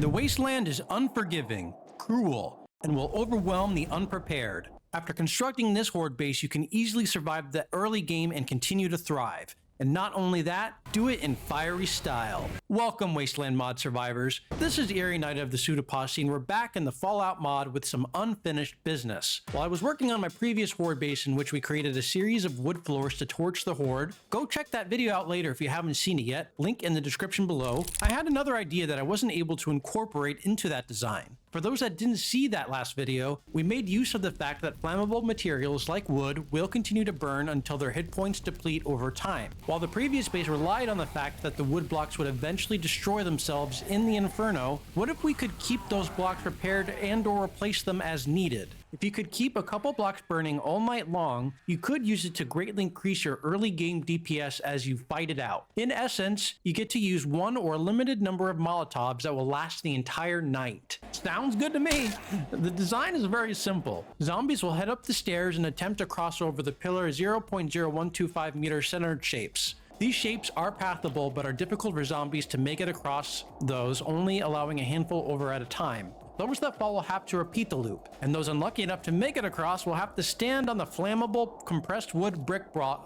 The Wasteland is unforgiving, cruel, and will overwhelm the unprepared. After constructing this horde base, you can easily survive the early game and continue to thrive. And not only that, do it in fiery style. Welcome, Wasteland Mod survivors. This is Eerie Knight of the Pseudoposse, and we're back in the Fallout mod with some unfinished business. While I was working on my previous horde base in which we created a series of wood floors to torch the horde, go check that video out later if you haven't seen it yet, link in the description below. I had another idea that I wasn't able to incorporate into that design. For those that didn't see that last video, we made use of the fact that flammable materials like wood will continue to burn until their hit points deplete over time. While the previous base relied on the fact that the wood blocks would eventually destroy themselves in the inferno, what if we could keep those blocks repaired and/or replace them as needed? If you could keep a couple blocks burning all night long, you could use it to greatly increase your early game DPS as you fight it out. In essence, you get to use one or a limited number of Molotovs that will last the entire night. Sounds good to me. The design is very simple. Zombies will head up the stairs and attempt to cross over the pillar 0.0125 meter centered shapes. These shapes are pathable but are difficult for zombies to make it across those, only allowing a handful over at a time. Those that fall will have to repeat the loop, and those unlucky enough to make it across will have to stand on the flammable compressed wood brick block,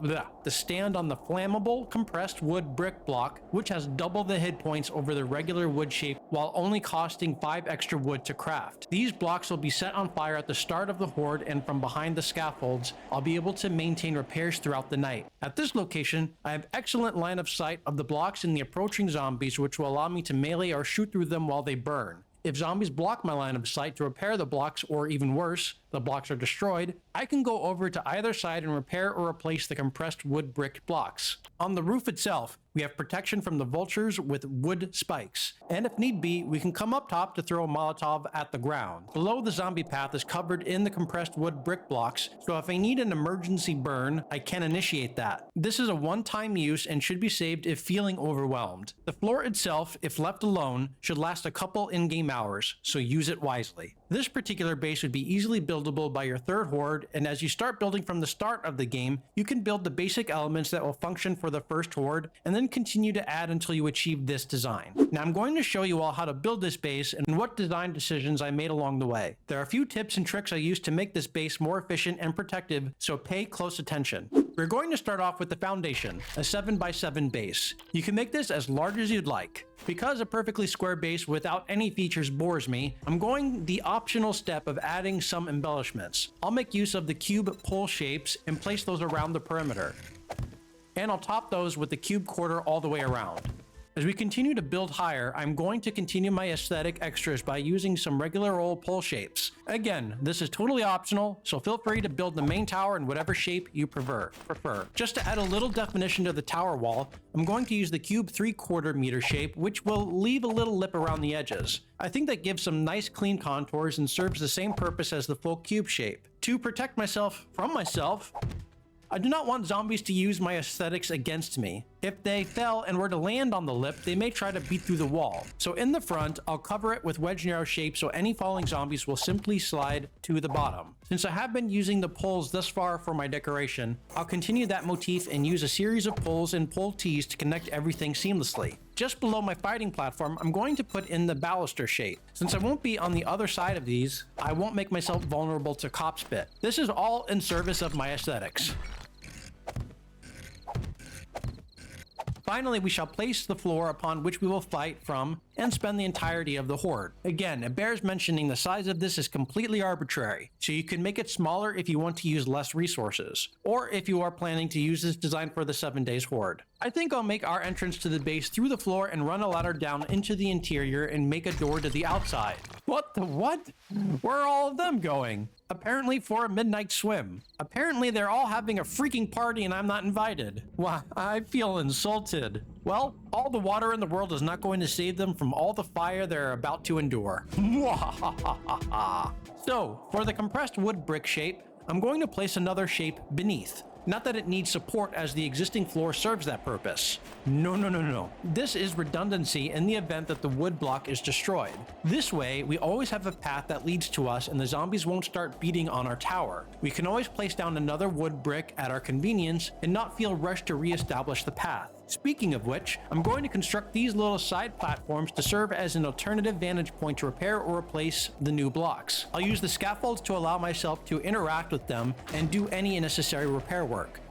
which has double the hit points over the regular wood shape while only costing 5 extra wood to craft. These blocks will be set on fire at the start of the horde, and from behind the scaffolds, I'll be able to maintain repairs throughout the night. At this location, I have excellent line of sight of the blocks and the approaching zombies, which will allow me to melee or shoot through them while they burn. If zombies block my line of sight to repair the blocks, or even worse, the blocks are destroyed, I can go over to either side and repair or replace the compressed wood brick blocks. On the roof itself, we have protection from the vultures with wood spikes, and if need be, we can come up top to throw a Molotov at the ground. Below, the zombie path is covered in the compressed wood brick blocks, so if I need an emergency burn, I can initiate that. This is a one-time use and should be saved if feeling overwhelmed. The floor itself, if left alone, should last a couple in-game hours, so use it wisely. This particular base would be easily buildable by your third horde, and as you start building from the start of the game, you can build the basic elements that will function for the first horde, and then continue to add until you achieve this design. Now I'm going to show you all how to build this base and what design decisions I made along the way. There are a few tips and tricks I used to make this base more efficient and protective, so pay close attention. We're going to start off with the foundation, a 7x7 base. You can make this as large as you'd like. Because a perfectly square base without any features bores me, I'm going the optional step of adding some embellishments. I'll make use of the cube pole shapes and place those around the perimeter. And I'll top those with the cube quarter all the way around. As we continue to build higher, I'm going to continue my aesthetic extras by using some regular old pole shapes. Again, this is totally optional, so feel free to build the main tower in whatever shape you prefer. Just to add a little definition to the tower wall, I'm going to use the cube 3/4 meter shape, which will leave a little lip around the edges. I think that gives some nice clean contours and serves the same purpose as the full cube shape. To protect myself from myself, I do not want zombies to use my aesthetics against me. If they fell and were to land on the lip, they may try to beat through the wall. So in the front, I'll cover it with wedge narrow shape so any falling zombies will simply slide to the bottom. Since I have been using the poles thus far for my decoration, I'll continue that motif and use a series of poles and pole tees to connect everything seamlessly. Just below my fighting platform, I'm going to put in the baluster shape. Since I won't be on the other side of these, I won't make myself vulnerable to cop spit. This is all in service of my aesthetics. Finally, we shall place the floor upon which we will fight from and spend the entirety of the horde. Again, it bears mentioning the size of this is completely arbitrary, so you can make it smaller if you want to use less resources, or if you are planning to use this design for the 7 days horde. I think I'll make our entrance to the base through the floor and run a ladder down into the interior and make a door to the outside. What the what? Where are all of them going? Apparently for a midnight swim. Apparently they're all having a freaking party and I'm not invited. Why, I feel insulted. Well, all the water in the world is not going to save them from all the fire they're about to endure. So, for the compressed wood brick shape, I'm going to place another shape beneath. Not that it needs support, as the existing floor serves that purpose. No. This is redundancy in the event that the wood block is destroyed. This way, we always have a path that leads to us and the zombies won't start beating on our tower. We can always place down another wood brick at our convenience and not feel rushed to re-establish the path. Speaking of which, I'm going to construct these little side platforms to serve as an alternative vantage point to repair or replace the new blocks. I'll use the scaffolds to allow myself to interact with them and do any necessary repair work.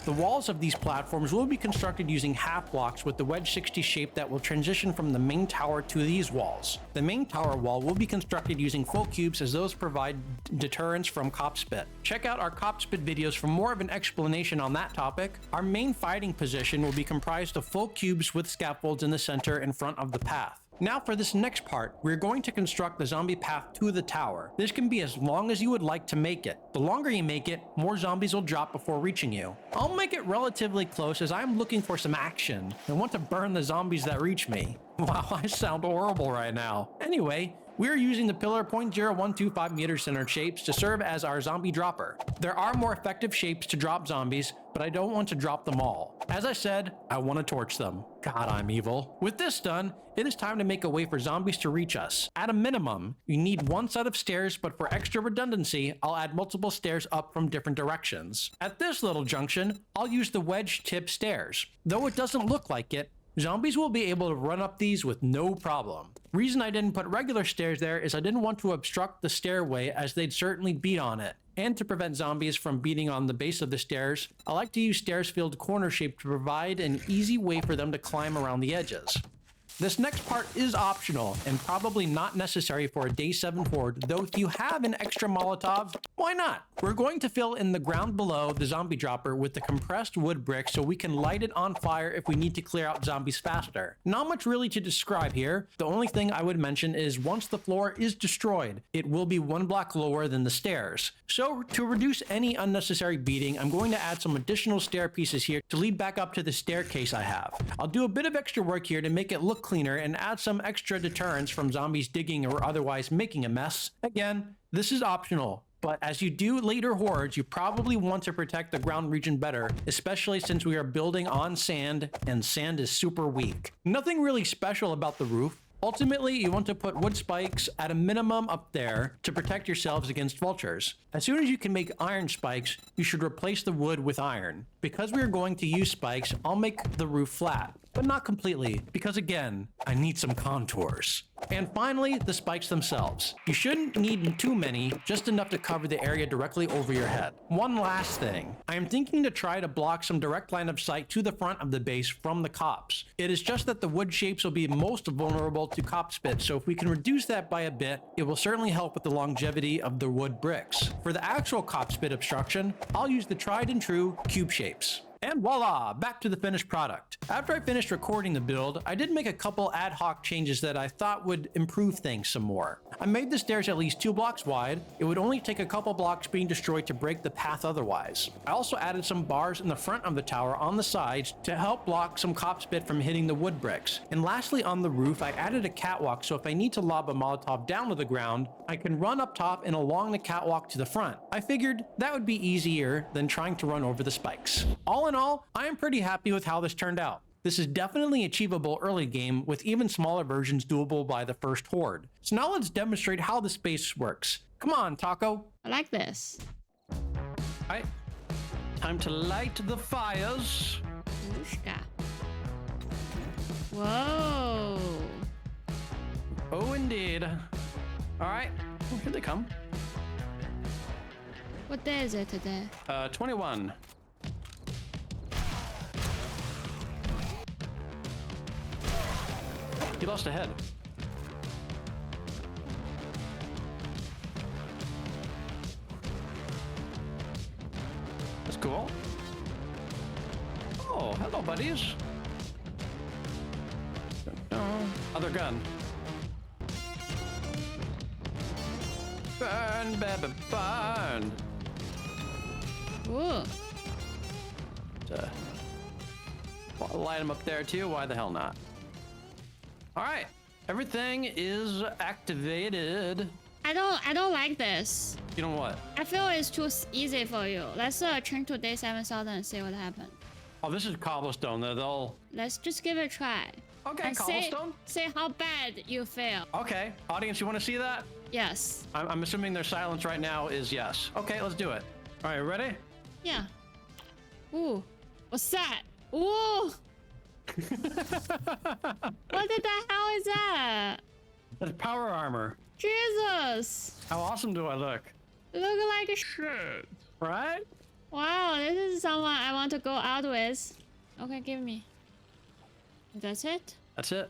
The walls of these platforms will be constructed using half blocks with the wedge 60 shape that will transition from the main tower to these walls. The main tower wall will be constructed using full cubes as those provide deterrence from Cop Spit. Check out our Cop Spit videos for more of an explanation on that topic. Our main fighting position will be comprised of full cubes with scaffolds in the center in front of the path. Now for this next part, we're going to construct the zombie path to the tower. This can be as long as you would like to make it. The longer you make it, more zombies will drop before reaching you. I'll make it relatively close as I'm looking for some action and want to burn the zombies that reach me. Wow, I sound horrible right now. Anyway, we're using the pillar 0.0125 meter center shapes to serve as our zombie dropper. There are more effective shapes to drop zombies, but I don't want to drop them all. As I said, I want to torch them. God, I'm evil. With this done, it is time to make a way for zombies to reach us. At a minimum, you need one set of stairs, but for extra redundancy, I'll add multiple stairs up from different directions. At this little junction, I'll use the wedge tip stairs. Though it doesn't look like it, zombies will be able to run up these with no problem. Reason I didn't put regular stairs there is I didn't want to obstruct the stairway as they'd certainly beat on it. And to prevent zombies from beating on the base of the stairs, I like to use stairs filled corner shape to provide an easy way for them to climb around the edges. This next part is optional and probably not necessary for a day 7 horde, though if you have an extra Molotov, why not? We're going to fill in the ground below the zombie dropper with the compressed wood brick so we can light it on fire if we need to clear out zombies faster. Not much really to describe here. The only thing I would mention is once the floor is destroyed, it will be 1 block lower than the stairs. So to reduce any unnecessary beating, I'm going to add some additional stair pieces here to lead back up to the staircase I have. I'll do a bit of extra work here to make it look cleaner and add some extra deterrence from zombies digging or otherwise making a mess. Again, this is optional, but as you do later hordes, you probably want to protect the ground region better, especially since we are building on sand and sand is super weak. Nothing really special about the roof. Ultimately, you want to put wood spikes at a minimum up there to protect yourselves against vultures. As soon as you can make iron spikes, you should replace the wood with iron. Because we are going to use spikes, I'll make the roof flat, but not completely, because again, I need some contours. And finally, the spikes themselves. You shouldn't need too many, just enough to cover the area directly over your head. One last thing, I am thinking to try to block some direct line of sight to the front of the base from the cops. It is just that the wood shapes will be most vulnerable to cop spit, so if we can reduce that by a bit, it will certainly help with the longevity of the wood bricks. For the actual cop spit obstruction, I'll use the tried and true cube shapes. And voila, back to the finished product. After I finished recording the build, I did make a couple ad hoc changes that I thought would improve things some more. I made the stairs at least 2 blocks wide. It would only take a couple blocks being destroyed to break the path otherwise. I also added some bars in the front of the tower on the sides to help block some cop spit from hitting the wood bricks. And lastly, on the roof, I added a catwalk so if I need to lob a Molotov down to the ground, I can run up top and along the catwalk to the front. I figured that would be easier than trying to run over the spikes. All in all, I am pretty happy with how this turned out. This is definitely achievable early game, with even smaller versions doable by the first horde. So now let's demonstrate how the space works. Come on, Taco. I like this. Alright, time to light the fires. Whooshka. Whoa. Oh, indeed. Alright, oh, here they come. What day is it today? 21. He lost a head. That's cool. Oh, hello, buddies. Other gun. Burn, baby, burn. Ooh. I'll light him up there too. Why the hell not? All right, everything is activated. I don't like this. You know what? I feel it's too easy for you. Let's change to day 7000 and see what happens. Oh, this is cobblestone. They'll. Let's just give it a try. Okay, and cobblestone. Say how bad you feel. Okay, audience, you want to see that? Yes. I'm assuming their silence right now is yes. Okay, let's do it. All right, ready? Yeah. Ooh, what's that? Ooh! What the hell is that? That's power armor. Jesus! How awesome do I look? Look like a shit. Right? Wow, this is someone I want to go out with. Okay, give me. That's it? That's it.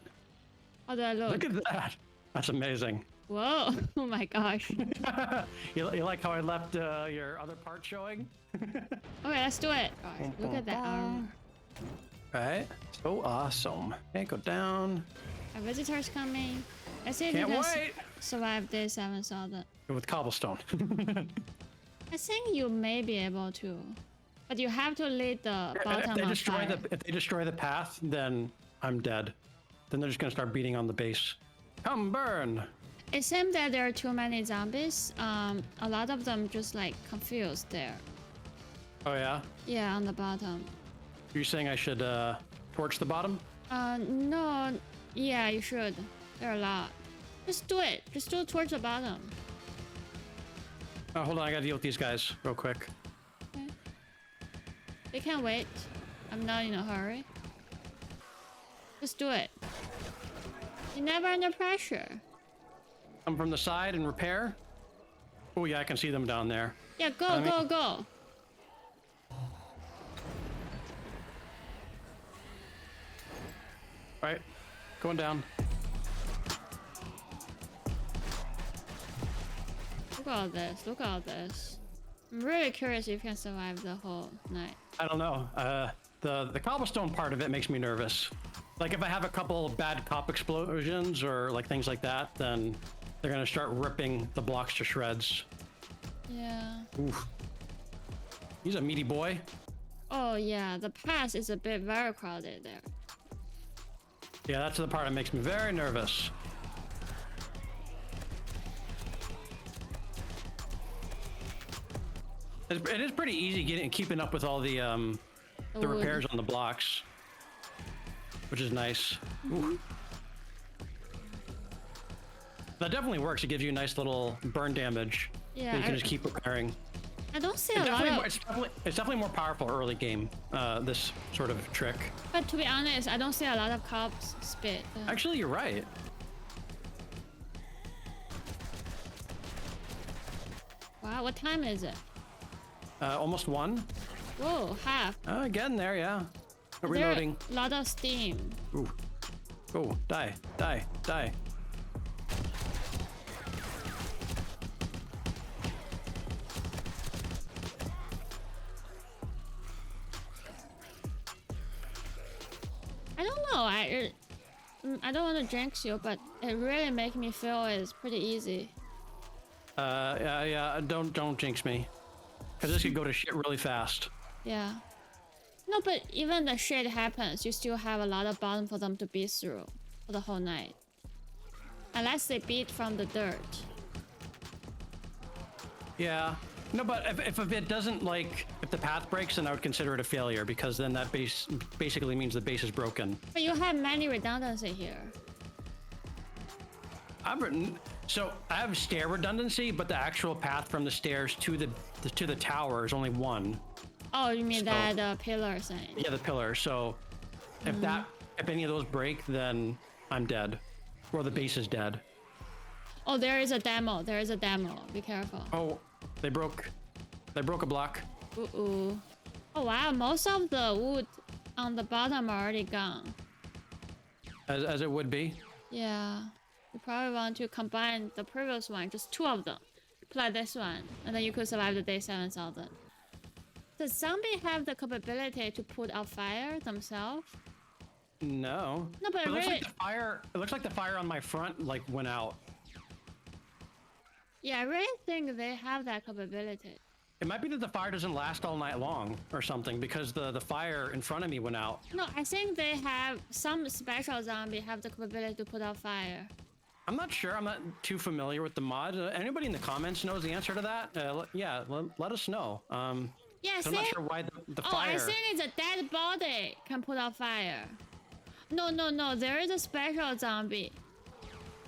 How do I look? Look at that. That's amazing. Whoa! Oh my gosh. you like how I left your other part showing? Okay, let's do it. Gosh, look at that armor. Right? So awesome. Okay, go down. Our visitors coming. Let's see if Can't we can wait. survive day 7000. With cobblestone. I think you may be able to, but you have to lead the bottom if they on destroy fire. if they destroy the path, then I'm dead. Then they're just gonna start beating on the base. Come burn. It seems that there are too many zombies. A lot of them just like confused there. Oh yeah? Yeah, on the bottom. You're saying I should torch the bottom? No. Yeah, you should. There are a lot. Just do it. Just do it towards the bottom. Oh, hold on, I gotta deal with these guys real quick. Okay. They can wait. I'm not in a hurry. Just do it. You're never under pressure. Come from the side and repair. Oh yeah, I can see them down there. Yeah, go, go. Right, going down. Look at all this. Look at all this. I'm really curious if you can survive the whole night. I don't know. The cobblestone part of it makes me nervous. Like if I have a couple bad cop explosions or like things like that, then they're gonna start ripping the blocks to shreds. Yeah. Oof. He's a meaty boy. Oh yeah, the pass is a bit very crowded there. Yeah, that's the part that makes me very nervous. It is pretty easy keeping up with all the repairs on the blocks, which is nice. Ooh. That definitely works. It gives you a nice little burn damage. Yeah, that you can just keep repairing. I don't see a lot of... It's definitely more powerful early game, this sort of trick. But to be honest, I don't see a lot of cops spit. Actually, you're right. Wow, what time is it? Almost one. Whoa, half. Getting there, yeah. There Reloading. a lot of steam. Ooh. Oh, die, die, die. I don't know. I don't want to jinx you, but it really makes me feel it's pretty easy. Yeah. Don't jinx me, because this could go to shit really fast. Yeah. No, but even the shit happens, you still have a lot of bottom for them to beat through for the whole night. Unless they beat from the dirt. Yeah. No, but if it doesn't, like, if the path breaks, then I would consider it a failure, because then that base basically means the base is broken. But you have many redundancy here. So I have stair redundancy, but the actual path from the stairs to the tower is only one. Oh, you mean that pillar thing? Yeah, the pillar. So if any of those break, then I'm dead, or the base is dead. Oh, there is a demo. There is a demo. Be careful. Oh, they broke a block. Ooh. Oh wow, most of the wood on the bottom are already gone. As it would be. Yeah. You probably want to combine the previous one, just two of them. Apply this one, and then you could survive the day 7000. Does zombie have the capability to put out fire themselves? No. No, but it looks really... like the fire. It looks like the fire on my front like went out. Yeah, I really think they have that capability. It might be that the fire doesn't last all night long or something, because the fire in front of me went out. No, I think they have some special zombie have the capability to put out fire. I'm not sure. I'm not too familiar with the mod. Anybody in the comments knows the answer to that? Let us know. Yeah, I'm not sure why the fire... I think it's a dead body can put out fire. No. There is a special zombie.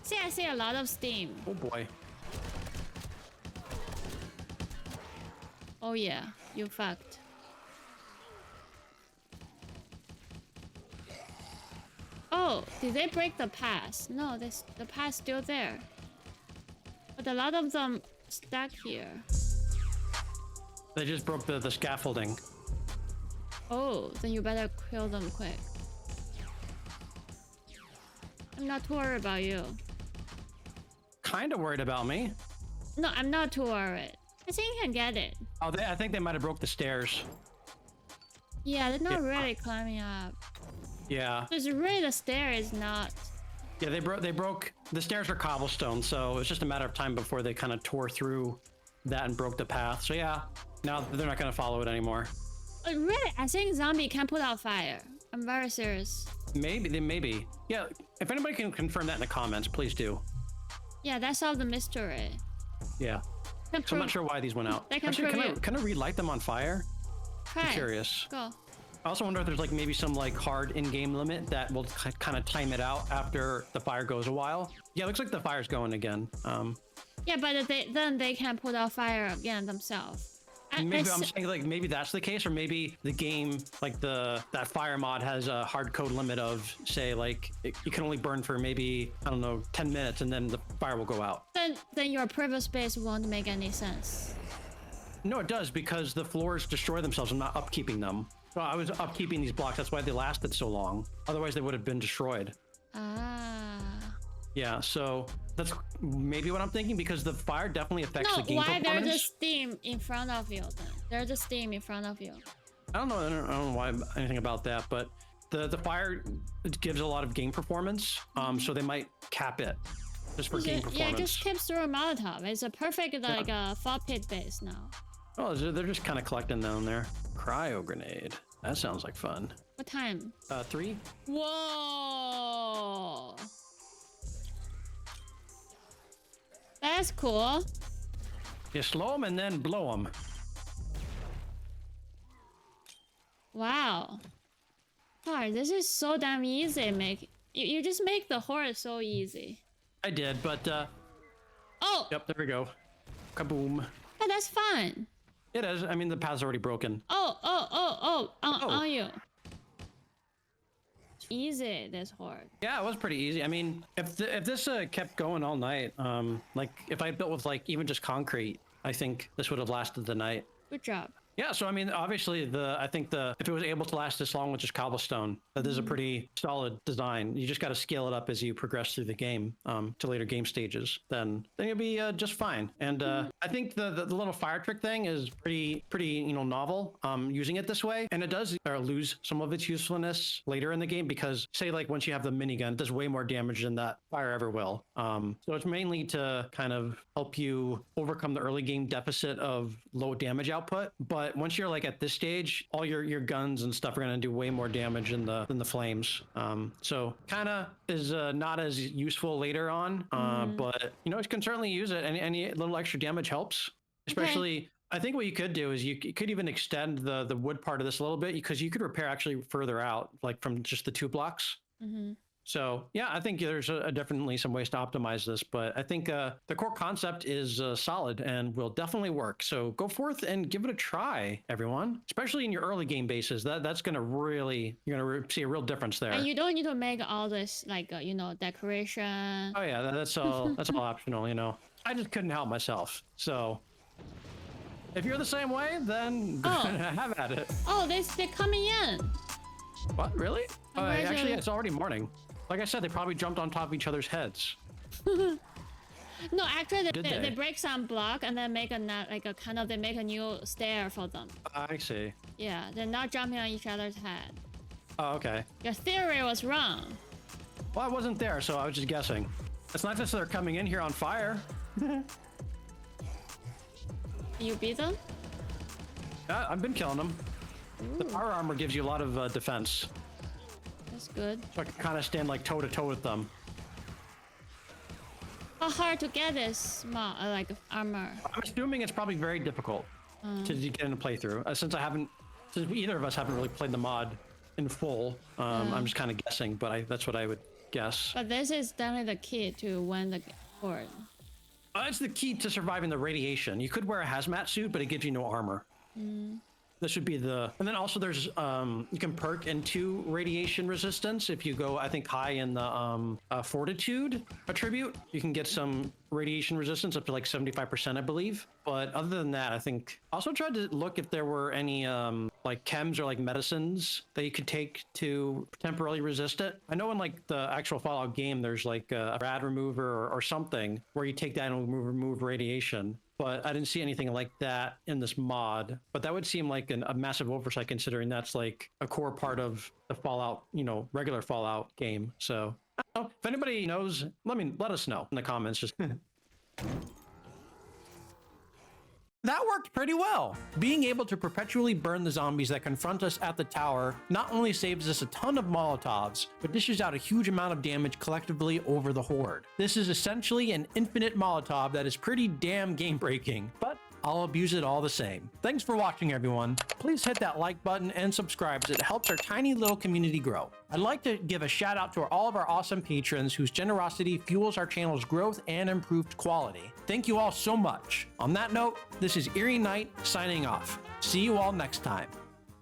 See, I see a lot of steam. Oh boy. Oh yeah, you fucked. Oh, did they break the path? No, the path's still there. But a lot of them stuck here. They just broke the scaffolding. Oh, then you better kill them quick. I'm not too worried about you. Kind of worried about me. No, I'm not too worried. I think you can get it. Oh, I think they might have broke the stairs. Yeah, they're not really climbing up. Yeah. Because really the stair is not... Yeah, they broke the stairs are cobblestone, so it's just a matter of time before they kind of tore through that and broke the path. So yeah, now they're not going to follow it anymore. But really, I think zombie can put out fire. I'm very serious. Maybe. Yeah, if anybody can confirm that in the comments, please do. Yeah, that's all the mystery. Yeah. So I'm not sure why these went out. Actually, can I relight them on fire? Try. I'm curious. Go. I also wonder if there's like maybe some like hard in-game limit that will kind of time it out after the fire goes a while. Yeah, it looks like the fire's going again. Yeah, but then they can put out fire again themselves. Maybe I'm saying like maybe that's the case, or maybe the game like that fire mod has a hard code limit of say like you can only burn for maybe I don't know 10 minutes and then the fire will go out. Then your previous base won't make any sense. No, it does because the floors destroy themselves. I'm not upkeeping them. Well, I was upkeeping these blocks. That's why they lasted so long. Otherwise, they would have been destroyed. Ah. Yeah, so that's maybe what I'm thinking because the fire definitely affects the game performance. Why there's a steam in front of you then? There's a steam in front of you. I don't know why anything about that, but the fire gives a lot of game performance. So they might cap it just for game performance. Yeah, just keep throwing Molotov. It's a perfect like fall pit base now. Oh, they're just kind of collecting down there. Cryo grenade. That sounds like fun. What time? 3. Whoa. That's cool. You slow them and then blow them. Wow. God, this is so damn easy. You just make the horde so easy. I did, but oh. Yep, there we go. Kaboom. Oh, that's fun. It is. I mean, the path's already broken. On you. Easy, this horde. Yeah, it was pretty easy. I mean, if this kept going all night, like if I built with like even just concrete, I think this would have lasted the night. Good job. Yeah, so I mean, obviously, I think if it was able to last this long with just cobblestone, that is a pretty solid design. You just got to scale it up as you progress through the game to later game stages. Then you'll be just fine. And I think the little fire trick thing is pretty novel. Using it this way, and it does lose some of its usefulness later in the game because say like once you have the minigun, it does way more damage than that fire ever will. So it's mainly to kind of help you overcome the early game deficit of low damage output, but once you're like at this stage, all your guns and stuff are going to do way more damage than the flames. So kind of is not as useful later on, but you can certainly use it. Any little extra damage helps, especially. Okay. I think what you could do is you could even extend the wood part of this a little bit because you could repair actually further out, like from just the 2 blocks. So yeah, I think there's definitely some ways to optimize this, but I think the core concept is solid and will definitely work. So go forth and give it a try, everyone, especially in your early game bases. That's going to really, you're going to see a real difference there. And you don't need to make all this like, decoration. Oh yeah, that's all optional, I just couldn't help myself. So if you're the same way, then have at it. Oh, they're coming in. What, really? Actually, it's already morning. Like I said, they probably jumped on top of each other's heads. No, actually, they break some block and then make they make a new stair for them. I see. Yeah, they're not jumping on each other's head. Oh, okay. Your theory was wrong. Well, I wasn't there, so I was just guessing. It's not just they're coming in here on fire. You beat them? Yeah, I've been killing them. Ooh. The power armor gives you a lot of defense. That's good. So I can kind of stand like toe to toe with them. How hard to get this armor? I'm assuming it's probably very difficult to get in a playthrough. Since either of us haven't really played the mod in full, I'm just kind of guessing, but that's what I would guess. But this is definitely the key to win the horde. It's the key to surviving the radiation. You could wear a hazmat suit, but it gives you no armor. This should be the, and then also there's, you can perk into radiation resistance if you go, I think, high in the fortitude attribute. You can get some radiation resistance up to like 75%, I believe. But other than that, I think also tried to look if there were any like chems or like medicines that you could take to temporarily resist it. I know in like the actual Fallout game, there's like a rad remover or something where you take that and remove radiation. But I didn't see anything like that in this mod. But that would seem like a massive oversight considering that's like a core part of the Fallout, you know, regular Fallout game. So I don't know. If anybody knows, let us know in the comments. Just that worked pretty well. Being able to perpetually burn the zombies that confront us at the tower not only saves us a ton of Molotovs, but dishes out a huge amount of damage collectively over the Horde. This is essentially an infinite Molotov that is pretty damn game-breaking, but I'll abuse it all the same. Thanks for watching, everyone. Please hit that like button and subscribe as it helps our tiny little community grow. I'd like to give a shout out to all of our awesome patrons whose generosity fuels our channel's growth and improved quality. Thank you all so much. On that note, this is Eerie Knight signing off. See you all next time.